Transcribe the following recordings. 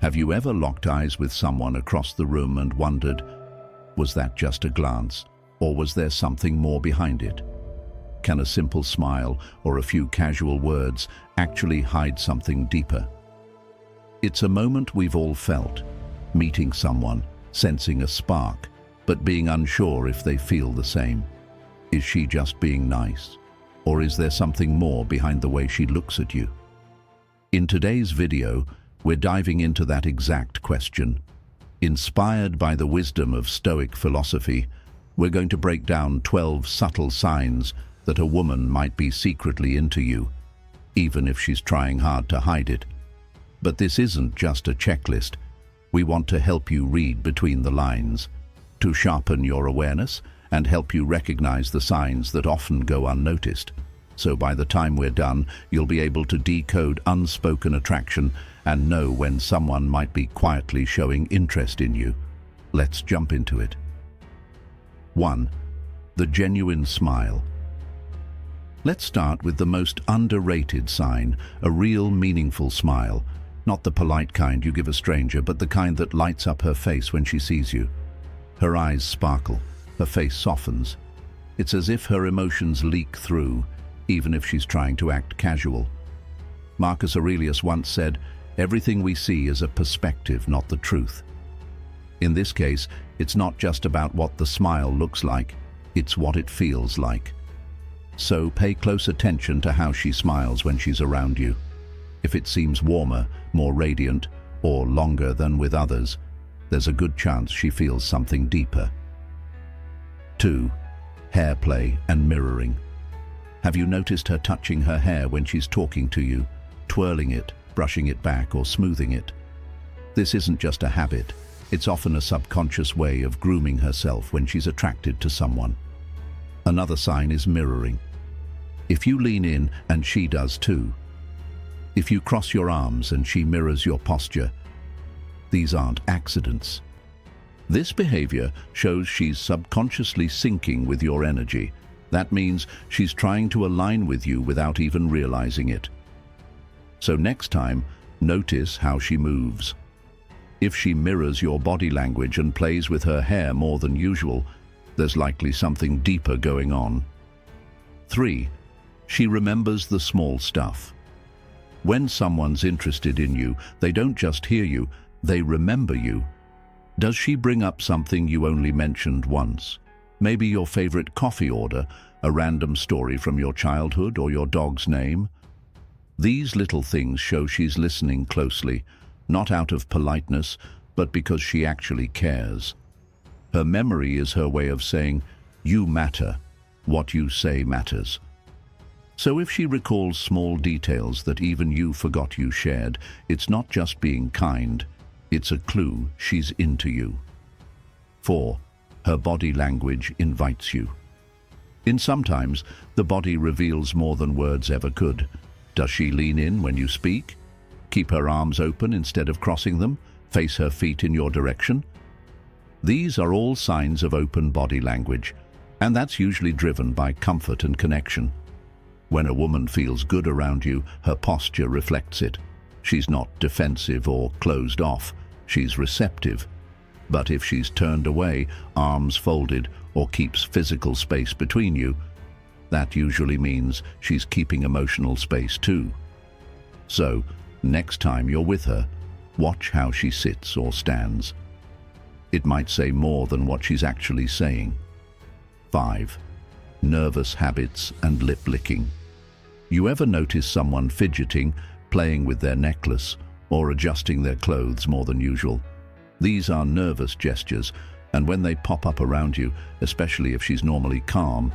Have you ever locked eyes with someone across the room and wondered, was that just a glance, or was there something more behind it? Can a simple smile or a few casual words actually hide something deeper? It's a moment we've all felt, meeting someone, sensing a spark, but being unsure if they feel the same. Is she just being nice? Or is there something more behind the way she looks at you? In today's video, we're diving into that exact question. Inspired by the wisdom of Stoic philosophy, we're going to break down 12 subtle signs that a woman might be secretly into you, even if she's trying hard to hide it. But this isn't just a checklist. We want to help you read between the lines, to sharpen your awareness and help you recognize the signs that often go unnoticed. So by the time we're done, you'll be able to decode unspoken attraction and know when someone might be quietly showing interest in you. Let's jump into it. 1. The genuine smile. Let's start with the most underrated sign, a real meaningful smile. Not the polite kind you give a stranger, but the kind that lights up her face when she sees you. Her eyes sparkle, her face softens. It's as if her emotions leak through, even if she's trying to act casual. Marcus Aurelius once said, "Everything we see is a perspective, not the truth." In this case, it's not just about what the smile looks like, it's what it feels like. So pay close attention to how she smiles when she's around you. If it seems warmer, more radiant, or longer than with others, there's a good chance she feels something deeper. 2. Hair play and mirroring. Have you noticed her touching her hair when she's talking to you, twirling it, brushing it back, or smoothing it? This isn't just a habit. It's often a subconscious way of grooming herself when she's attracted to someone. Another sign is mirroring. If you lean in and she does too. If you cross your arms and she mirrors your posture, these aren't accidents. This behavior shows she's subconsciously syncing with your energy. That means she's trying to align with you without even realizing it. So next time, notice how she moves. If she mirrors your body language and plays with her hair more than usual, there's likely something deeper going on. 3. She remembers the small stuff. When someone's interested in you, they don't just hear you, they remember you. Does she bring up something you only mentioned once? Maybe your favorite coffee order, a random story from your childhood, or your dog's name? These little things show she's listening closely, not out of politeness, but because she actually cares. Her memory is her way of saying, "You matter. What you say matters." So if she recalls small details that even you forgot you shared, it's not just being kind, it's a clue she's into you. 4. Her body language invites you. Sometimes, the body reveals more than words ever could. Does she lean in when you speak? Keep her arms open instead of crossing them? Face her feet in your direction? These are all signs of open body language, and that's usually driven by comfort and connection. When a woman feels good around you, her posture reflects it. She's not defensive or closed off, she's receptive. But if she's turned away, arms folded, or keeps physical space between you, that usually means she's keeping emotional space too. So, next time you're with her, watch how she sits or stands. It might say more than what she's actually saying. 5. Nervous habits and lip licking. You ever notice someone fidgeting, playing with their necklace, or adjusting their clothes more than usual? These are nervous gestures, and when they pop up around you, especially if she's normally calm,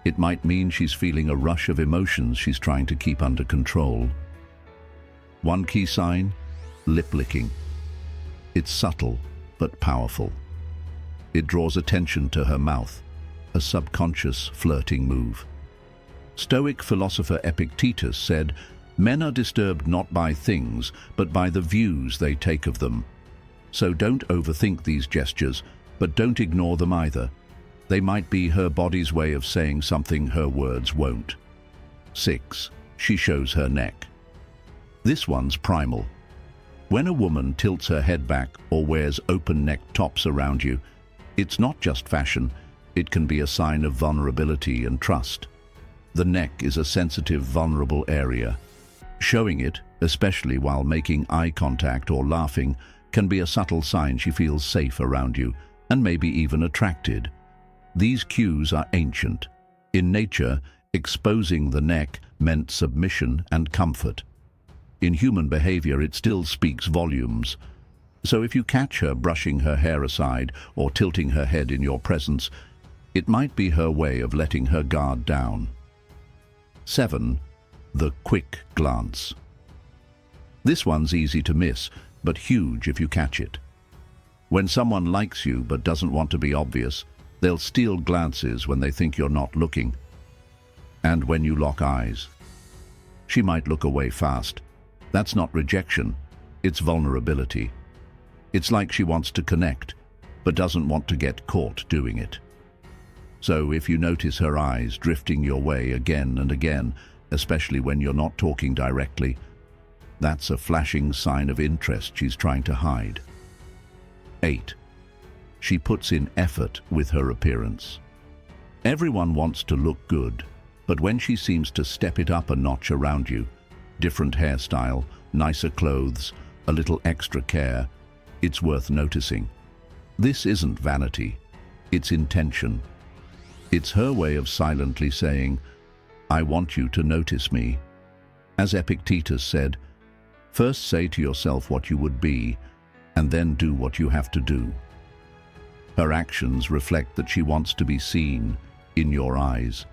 it might mean she's feeling a rush of emotions she's trying to keep under control. One key sign: lip licking. It's subtle, but powerful. It draws attention to her mouth, a subconscious flirting move. Stoic philosopher Epictetus said, "Men are disturbed not by things, but by the views they take of them." So don't overthink these gestures, but don't ignore them either. They might be her body's way of saying something her words won't. 6. She shows her neck. This one's primal. When a woman tilts her head back or wears open-necked tops around you, it's not just fashion, it can be a sign of vulnerability and trust. The neck is a sensitive, vulnerable area. Showing it, especially while making eye contact or laughing, can be a subtle sign she feels safe around you and maybe even attracted. These cues are ancient. In nature, exposing the neck meant submission and comfort. In human behavior, it still speaks volumes. So if you catch her brushing her hair aside or tilting her head in your presence, it might be her way of letting her guard down. 7. The quick glance. This one's easy to miss, but huge if you catch it. When someone likes you but doesn't want to be obvious, they'll steal glances when they think you're not looking. And when you lock eyes, she might look away fast. That's not rejection, it's vulnerability. It's like she wants to connect, but doesn't want to get caught doing it. So if you notice her eyes drifting your way again and again, especially when you're not talking directly, that's a flashing sign of interest she's trying to hide. 8. She puts in effort with her appearance. Everyone wants to look good, but when she seems to step it up a notch around you, different hairstyle, nicer clothes, a little extra care, it's worth noticing. This isn't vanity, it's intention. It's her way of silently saying, I want you to notice me. As Epictetus said, first say to yourself what you would be, and then do what you have to do. Her actions reflect that she wants to be seen in your eyes.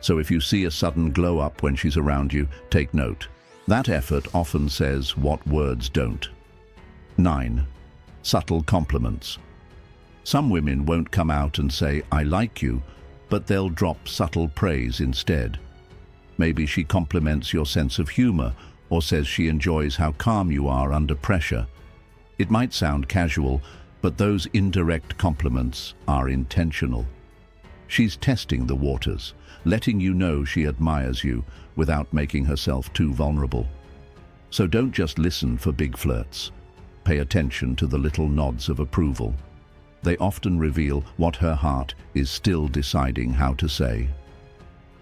So if you see a sudden glow up when she's around you, take note. That effort often says what words don't. 9. Subtle compliments. Some women won't come out and say, I like you, but they'll drop subtle praise instead. Maybe she compliments your sense of humor or says she enjoys how calm you are under pressure. It might sound casual, but those indirect compliments are intentional. She's testing the waters, letting you know she admires you without making herself too vulnerable. So don't just listen for big flirts. Pay attention to the little nods of approval. They often reveal what her heart is still deciding how to say.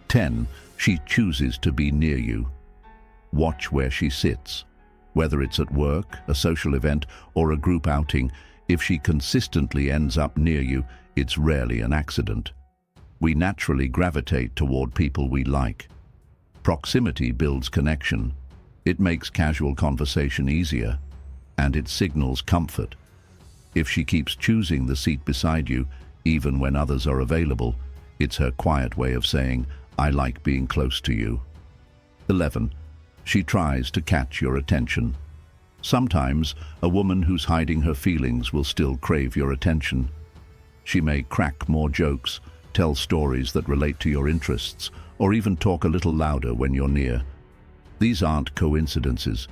10. She chooses to be near you. Watch where she sits. Whether it's at work, a social event, or a group outing, if she consistently ends up near you, it's rarely an accident. We naturally gravitate toward people we like. Proximity builds connection. It makes casual conversation easier, and it signals comfort. If she keeps choosing the seat beside you, even when others are available, it's her quiet way of saying, I like being close to you. 11. She tries to catch your attention. Sometimes, a woman who's hiding her feelings will still crave your attention. She may crack more jokes, tell stories that relate to your interests, or even talk a little louder when you're near. These aren't coincidences.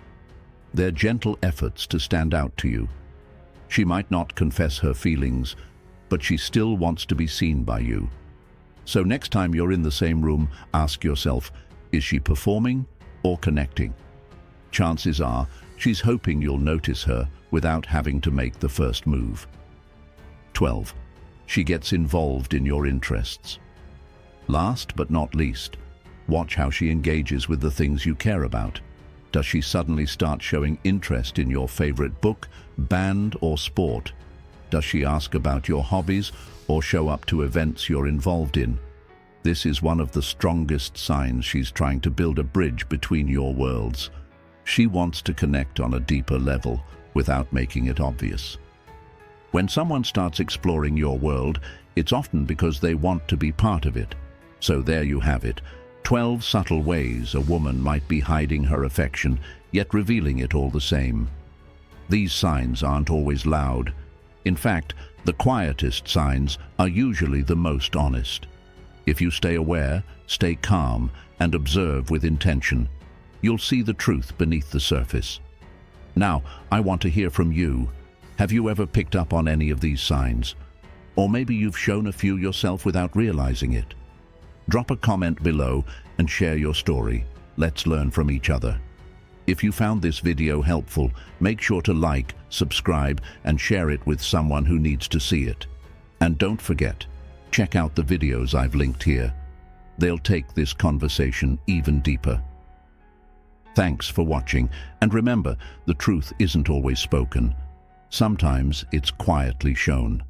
They're gentle efforts to stand out to you. She might not confess her feelings, but she still wants to be seen by you. So next time you're in the same room, ask yourself, is she performing or connecting? Chances are she's hoping you'll notice her without having to make the first move. 12. She gets involved in your interests. Last but not least, watch how she engages with the things you care about. Does she suddenly start showing interest in your favorite book, band, or sport? Does she ask about your hobbies or show up to events you're involved in? This is one of the strongest signs she's trying to build a bridge between your worlds. She wants to connect on a deeper level without making it obvious. When someone starts exploring your world, it's often because they want to be part of it. So there you have it. 12 subtle ways a woman might be hiding her affection, yet revealing it all the same. These signs aren't always loud. In fact, the quietest signs are usually the most honest. If you stay aware, stay calm, and observe with intention, you'll see the truth beneath the surface. Now, I want to hear from you. Have you ever picked up on any of these signs? Or maybe you've shown a few yourself without realizing it. Drop a comment below and share your story. Let's learn from each other. If you found this video helpful, make sure to like, subscribe, and share it with someone who needs to see it. And don't forget, check out the videos I've linked here. They'll take this conversation even deeper. Thanks for watching, and remember, the truth isn't always spoken. Sometimes it's quietly shown.